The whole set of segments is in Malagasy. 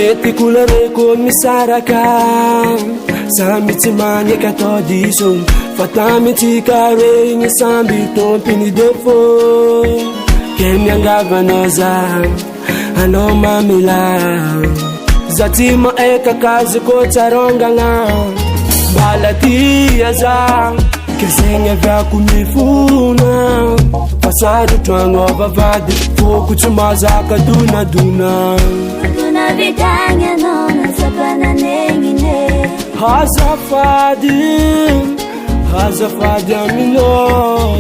mety kolareko misaraka samby tsy magneka atao diso fa tamitsika regny samby tompiny defo ke miangavanao za anao mamila za tsy maeka kazy ko tsarongagna mbala tia za kesegny aviako mifona fasady tragno vavady foko tsy mazaka donadona vidagna non sapana negne hazafady aminao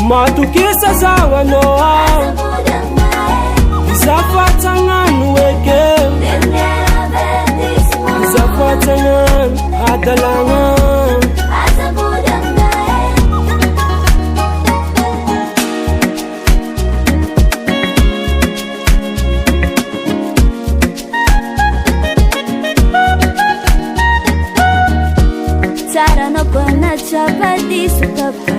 matukisa zawanao zafatsagnano eke zafatsagnano adalagna Chapadisu papa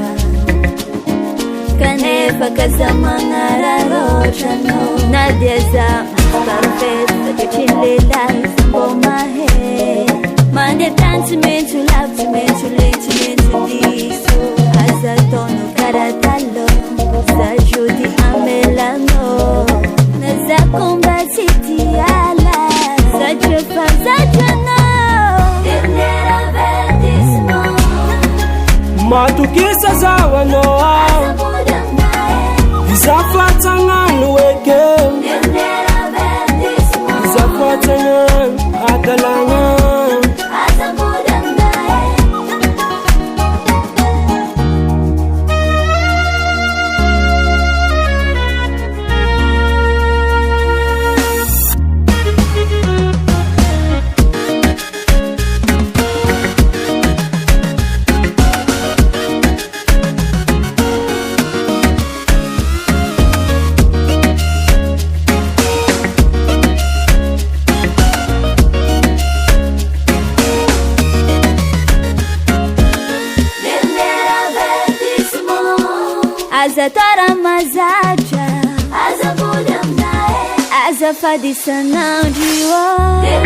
Kanefa kazamanga rarocha no Nadia za Parfeta Kachilila Isambo mahe Mande tansi mentu lapsi mentu lenti mentu diso Asa tono karatalo Sajudi amelano Naza kumbati tiala Sajepa zajano Dernière vertisment matukisa zawanao zafatsagnano eke zafatsagnano adalagna Azatara mazaja Azafadisanão de hoje